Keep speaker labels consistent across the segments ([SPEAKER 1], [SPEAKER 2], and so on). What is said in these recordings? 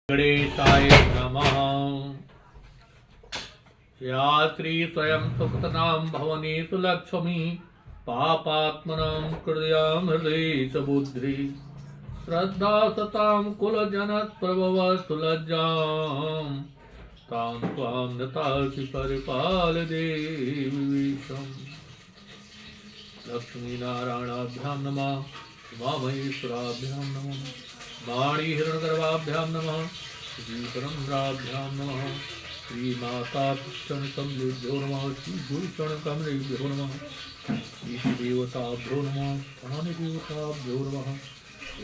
[SPEAKER 1] गणेशाय नमः। या श्री स्वयं सुकृतनां भवनेषु लक्ष्मी पापात्मनां हृदयां हृदयेश बुद्धि श्रद्धा सतां कुलजनप्रभव सुलज्जां तां त्वां नतासि परिपाल देवीशम्। लक्ष्मीनारायणाभ्यां नमः। उमामहेश्वराभ्यां नमः। वाणी हिरण्यगर्भाभ्यां नमः। श्रीपरम्पराभ्यां नमः। श्रीमाता पुष्करणकमलेभ्यो नमः। श्रीभूषणकमलेभ्यो नमः। ईशदेवताभ्यो नमः। प्राणदेवताभ्यो नमः।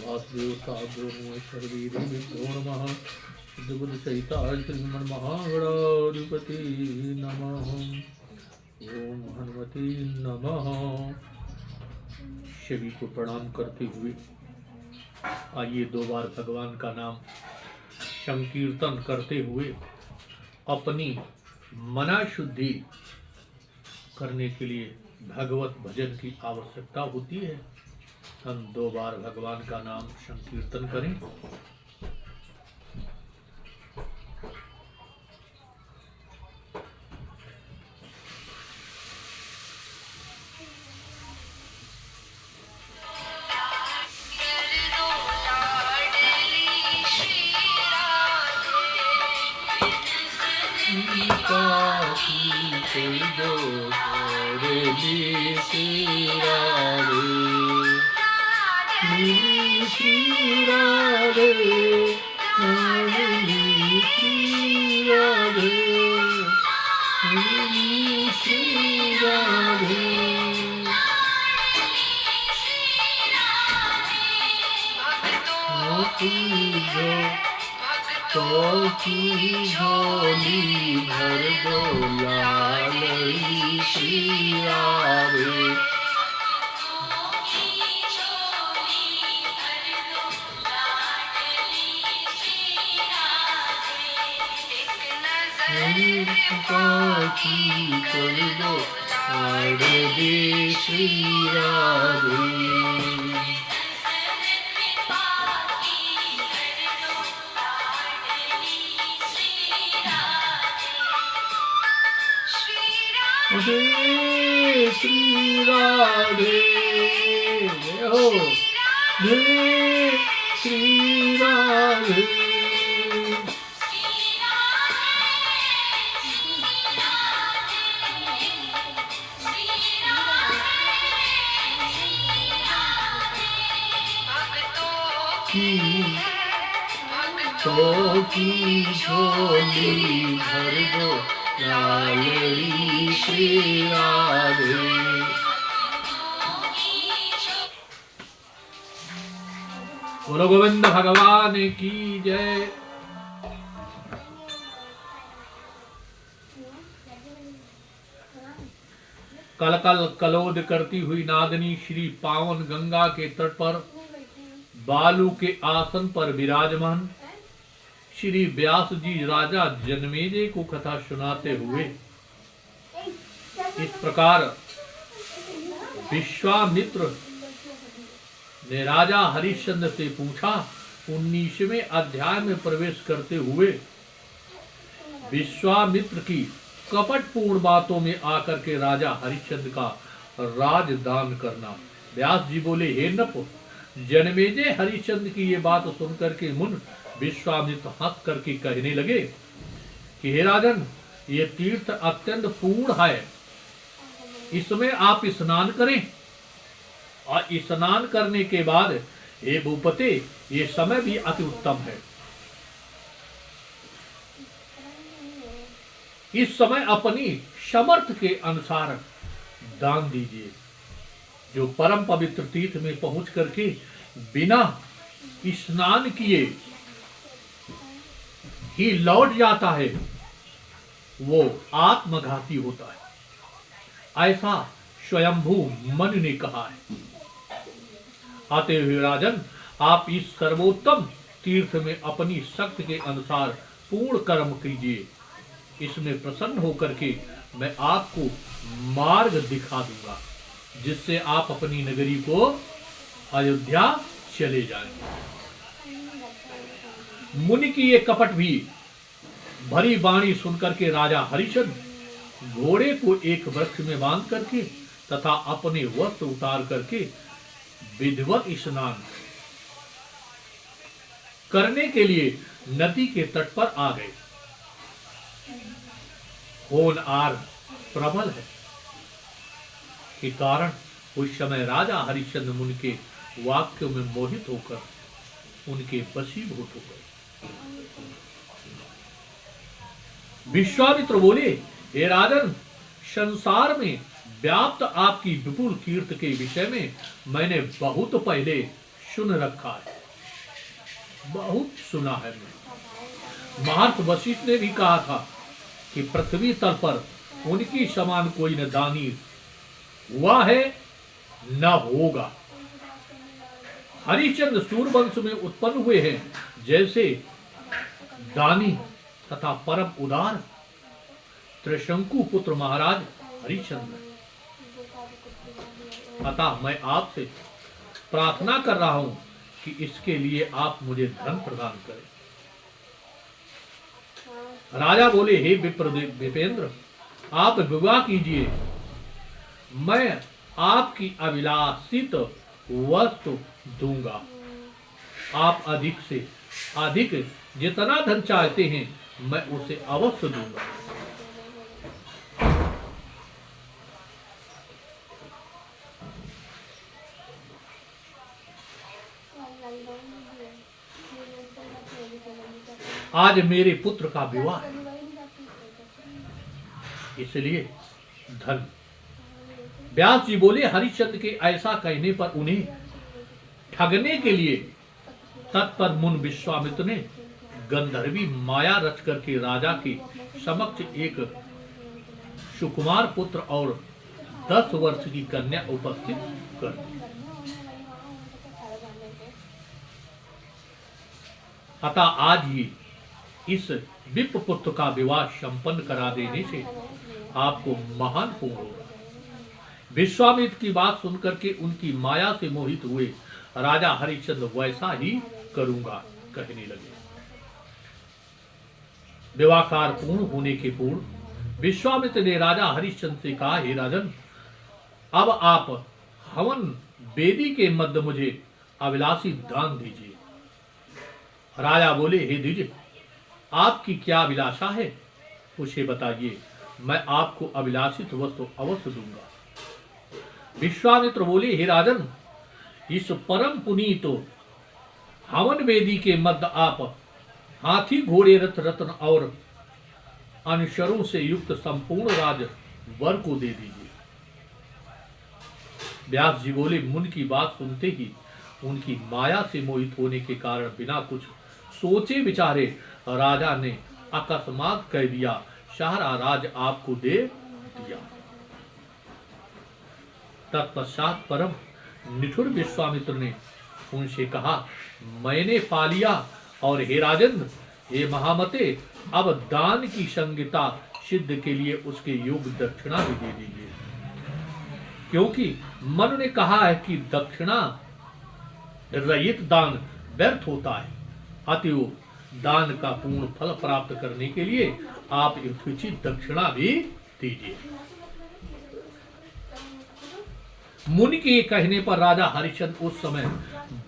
[SPEAKER 1] वासुदेवताभ्यो नमः। सर्वदेवेभ्यो नमः। सिद्धबुद्धसहिताय श्रीमन्महागणाधिपते नमः। ओम हनुमते नमः। सभी को प्रणाम करते हुए आइए 2 बार भगवान का नाम संकीर्तन करते हुए अपनी मना शुद्धि करने के लिए भगवत भजन की आवश्यकता होती है। हम 2 बार भगवान का नाम संकीर्तन करें। की झोली भर दो लाडली श्री राधे। की कर दो लाडली श्री राधे। जय श्री राधे हो, जय श्री राधे। भक्तों की झोली भर दो लाडली श्री राधे। बोलो गोविंद भगवान की जय। कल कल कलोद करती हुई नागनी श्री पावन गंगा के तट पर बालू के आसन पर विराजमान श्री व्यास जी राजा जनमेजय को कथा सुनाते हुए इस प्रकार विश्वामित्र ने राजा हरिश्चंद्र से पूछा। 19वें अध्याय में प्रवेश करते हुए विश्वामित्र की कपटपूर्ण बातों में आकर के राजा हरिश्चंद्र का राजदान करना। व्यास जी बोले, हे नप, जनमेजय हरिश्चंद्र की ये बात सुनकर के मुन विश्वामित्र हंस करके कहने लगे कि हे राजन, ये तीर्थ अत्यंत पूर्ण है, इसमें आप स्नान करें और स्नान करने के बाद हे भूपते, ये समय भी अति उत्तम है। इस समय अपनी समर्थ के अनुसार दान दीजिए। जो परम पवित्र तीर्थ में पहुंच करके बिना स्नान किए ही लौट जाता है, वो आत्मघाती होता है, ऐसा स्वयंभू मन ने कहा है। आते हुए राजन, आप इस सर्वोत्तम तीर्थ में अपनी शक्ति के अनुसार पूर्ण कर्म कीजिए। इसमें प्रसन्न होकर के मैं आपको मार्ग दिखा दूंगा, जिससे आप अपनी नगरी को अयोध्या चले जाएंगे। मुनि की ये कपट भी भरी वाणी सुनकर के राजा हरिश्चंद्र घोड़े को एक वृक्ष में बांध करके तथा अपने वस्त्र उतार करके विधिवत स्नान करने के लिए नदी के तट पर आ गए। होनहार प्रबल है के कारण उस समय राजा हरिश्चंद्र मुनि के वाक्यों में मोहित होकर उनके वशीभूत हो गए। विश्वामित्र बोले, हे राजन, संसार में व्याप्त आपकी विपुल कीर्ति के विषय में मैंने बहुत पहले सुन रखा है, बहुत सुना है। महर्षि वशिष्ठ ने भी कहा था कि पृथ्वी तल पर उनकी समान कोई न दानी हुआ है न होगा। हरिश्चंद्र सूर्यवंश में उत्पन्न हुए हैं, जैसे दानी तथा परम उदार त्रिशंकु पुत्र महाराज हरिश्चंद्र। अतः मैं आपसे प्रार्थना कर रहा हूं कि इसके लिए आप मुझे धन प्रदान करें। राजा बोले, हे विप्रेंद्र, आप विवाह कीजिए, मैं आपकी अभिलाषित वस्तु दूंगा। आप अधिक से अधिक जितना धन चाहते हैं मैं उसे अवश्य दूंगा। आज मेरे पुत्र का विवाह है, इसलिए धन। व्यास जी बोले, हरिश्चंद्र के ऐसा कहने पर उन्हें ठगने के लिए तत्पर मुन विश्वामित्र ने गंधर्वी माया रच करके राजा के समक्ष एक सुकुमार पुत्र और 10 वर्ष की कन्या उपस्थित कर दी। अतः आज ही इस विप्र पुत्र का विवाह संपन्न करा देने से आपको महान पुण्य होगा। विश्वामित्र की बात सुनकर के उनकी माया से मोहित हुए राजा हरिश्चंद्र वैसा ही करूंगा कहने लगे। विवाहकार पूर्ण होने के पूर्व विश्वामित्र ने राजा हरिश्चंद्र से कहा, हे राजन, अब आप हवन वेदी के मध्य मुझे अभिलाषी दान दीजिए। राजा बोले, हे द्विज, आपकी क्या अभिलाषा है उसे बताइए, मैं आपको अभिलाषित वस्तु अवश्य दूंगा। विश्वामित्र बोले, हे राजन, इस परम पुनीत हवन वेदी के मध्य आप हाथी घोड़े रथ रत्न और अनुचरों से युक्त संपूर्ण राज वर को दे दीजिए। व्यास जी बोले, मुनि की बात सुनते ही उनकी माया से मोहित होने के कारण बिना कुछ सोचे विचारे राजा ने अकस्मात कह दिया, सारा राज आपको दे दिया। तत्पश्चात परम निठुर विश्वामित्र ने उनसे कहा, मैंने पा लिया, और हे राजेंद्र, हे महामते, अब दान की संगीता सिद्ध के लिए उसके योग्य दक्षिणा भी दे दीजिए, क्योंकि मन ने कहा है कि दक्षिणा रहित दान व्यर्थ होता है। अतएव दान का पूर्ण फल प्राप्त करने के लिए आप यथोचित दक्षिणा भी दीजिए। मुनि के कहने पर राजा हरिश्चंद्र उस समय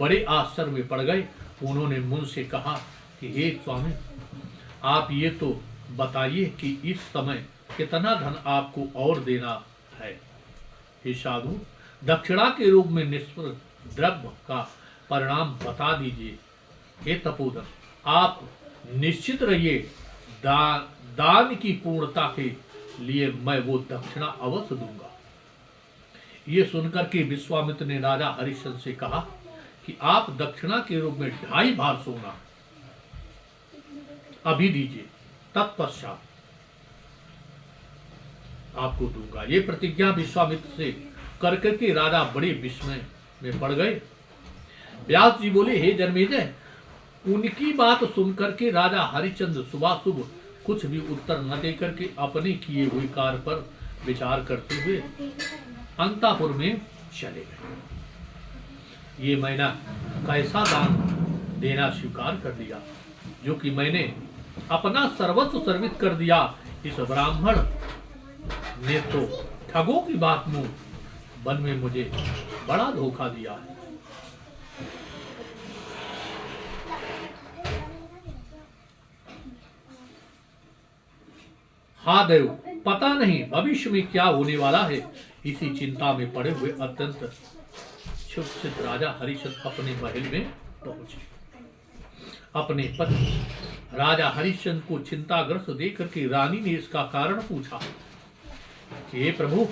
[SPEAKER 1] बड़े आश्चर्य में पड़ गए। उन्होंने मुनि से कहा कि हे स्वामी, आप ये तो बताइए कि इस समय कितना धन आपको और देना है। हे साधु, दक्षिणा के रूप में निष्फल द्रव्य का परिणाम बता दीजिए। हे तपोधन, आप निश्चित रहिए, दान की पूर्णता के लिए मैं वो दक्षिणा अवश्य दूंगा। ये सुनकर के विश्वामित्र ने राजा हरिश्चंद्र से कहा कि आप दक्षिणा के रूप में 2.5 भार सोना अभी दीजिए, तत्पश्चात आपको दूंगा। ये प्रतिज्ञा विश्वामित्र से करके के राजा बड़े विस्मय में पड़ गए। व्यास जी बोले, हे जन्मेजय, उनकी बात सुनकर के राजा हरिश्चंद्र शुभाशुभ कुछ भी उत्तर न देकर के अपने किए हुए कार्य पर विचार करते हुए अंतापुर में चले गए। ये मैंने कैसा दान देना स्वीकार कर लिया, जो कि मैंने अपना सर्वस्व सर्वित कर दिया, इस ब्राह्मण ने तो ठगों की बात मुंह बन में मुझे बड़ा धोखा दिया है। हा देव, पता नहीं भविष्य में क्या होने वाला है। इसी चिंता में पड़े हुए अत्यंत क्षुब्ध राजा हरिश्चंद्र अपने महल में पहुंचे। अपने पति राजा हरिश्चंद्र को चिंताग्रस्त देख करके रानी ने इसका कारण पूछा कि हे प्रभु,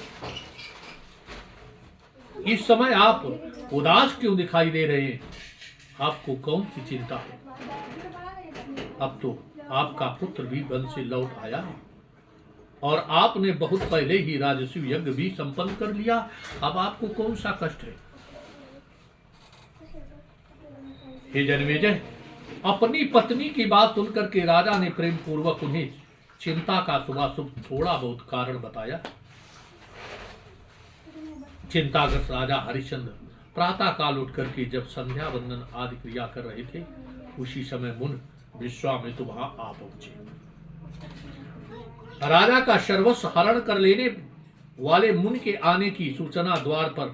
[SPEAKER 1] इस समय आप उदास क्यों दिखाई दे रहे हैं? आपको कौन सी चिंता है? अब तो आपका पुत्र भी वन से लौट आया है और आपने बहुत पहले ही राजस्व यज्ञ भी संपन्न कर लिया। अब आपको कौन सा कष्ट है? हे जन्मेजय, अपनी पत्नी की बात सुनकर के राजा ने प्रेम पूर्वक उन्हें चिंता का शुभाशुभ थोड़ा बहुत कारण बताया। चिंताग्रस्त राजा हरिश्चंद्र प्रातः काल उठ करके जब संध्या वंदन आदि क्रिया कर रहे थे, उसी समय मुन विश्वामित्र वहां आ पहुंचे। राजा का सर्वस्व हरण कर लेने वाले मुनि के आने की सूचना द्वार पर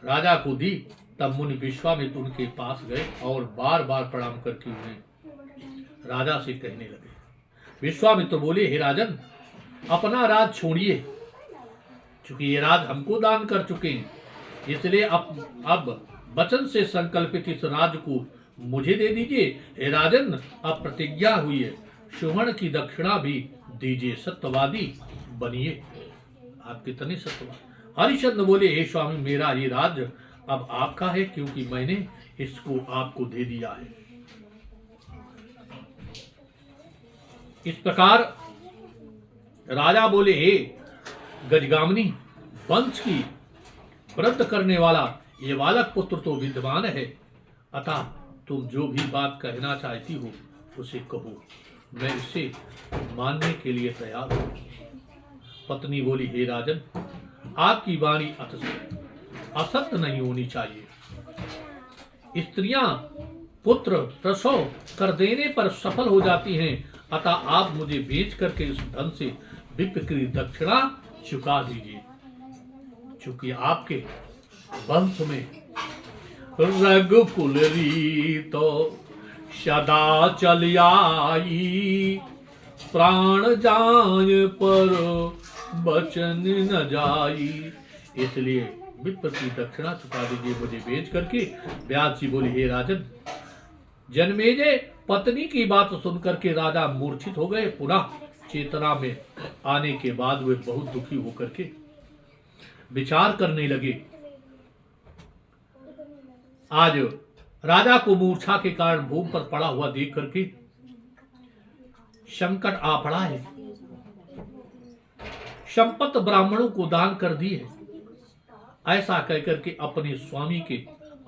[SPEAKER 1] राजा को दी। तब मुनि विश्वामित्र उनके पास गए और बार बार प्रणाम करके उन्हें राजा से कहने लगे। विश्वामित्र बोले, हे राजन, अपना राज छोड़िए, चूंकि ये राज हमको दान कर चुके हैं, इसलिए अब वचन से संकल्पित इस राज को मुझे दे दीजिए। हे राजन, अब प्रतिज्ञा हुई है, सुवर्ण की दक्षिणा भी दीजिए, सत्यवादी बनिए। आप कितने सत्यवादी? हरिश्चंद्र बोले, हे स्वामी, मेरा ये राज अब आपका है, क्योंकि मैंने इसको आपको दे दिया है। इस प्रकार राजा बोले, हे गजगामिनी वंश की वृद्ध करने वाला ये बालक पुत्र तो विद्वान है, अतः तुम जो भी बात कहना चाहती हो उसे कहो, मैं इसे मानने के लिए तैयार हूं। पत्नी बोली, हे राजन, आपकी वाणी असत्य नहीं होनी चाहिए। स्त्रियां पुत्र प्रसव कर देने पर सफल हो जाती हैं, अतः आप मुझे बेच करके इस धन से विप्र दक्षिणा चुका दीजिए। चूंकि आपके वंश में रघुकुल रीतो सदा चल आई, प्राण जाय पर बचन न जाई, इसलिए विप्र की दक्षिणा चुका दीजिए मुझे बेच करके। व्यास जी बोले, हे राजन, जन्मेजय पत्नी की बात सुनकर के राजा मूर्छित हो गए। पुनः चेतना में आने के बाद वे बहुत दुखी होकर के विचार करने लगे। आज राजा को मूर्छा के कारण भूमि पर पड़ा हुआ देख करके संकट आ पड़ा है। संपत्ति ब्राह्मणों को दान कर दी है, ऐसा कहकर के अपने स्वामी के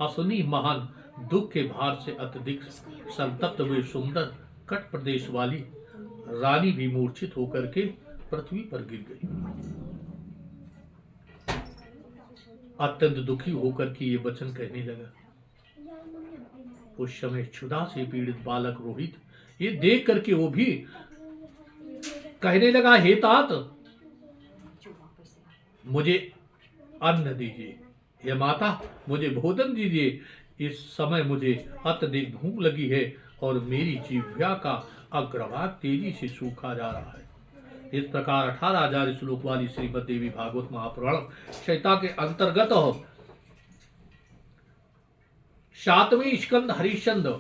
[SPEAKER 1] असनी महान दुख के भार से अत्यधिक संतप्त हुए सुंदर कट प्रदेश वाली रानी भी मूर्छित होकर के पृथ्वी पर गिर गई। अत्यंत दुखी होकर के ये वचन कहने लगा। उस समय क्षुधा से पीड़ित बालक रोहित ये देख करके वो भी कहने लगा, हे तात, मुझे अन्न दीजिए, हे माता, मुझे भोजन दीजिए। इस समय मुझे अत्यधिक भूख लगी है और मेरी जिह्वा का अग्रभाग तेजी से सूखा जा रहा है। इस प्रकार 18,000 श्लोक वाली श्रीमद् देवी भागवत महापुराण संहिता के अंतर्गत 7वें स्कंद हरिश्चंद्र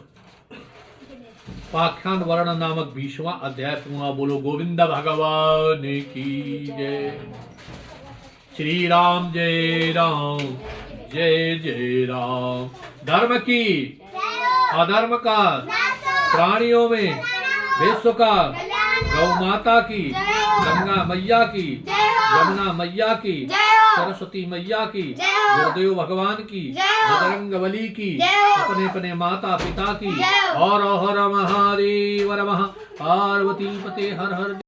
[SPEAKER 1] पाख्यान वर्ण नामक 20वां अध्याय पूरा। बोलो गोविंद भगवान की जय। श्री राम जय राम, जय जय राम। धर्म की अधर्म का, प्राणियों में विश्व का, गौ माता की, गंगा मैया की, यमुना मैया की, सरस्वती मैया की, गुरुदेव भगवान की, बजरंग बली की, अपने अपने माता पिता की, और हर महादेव नमः। पार्वती पते हर हर।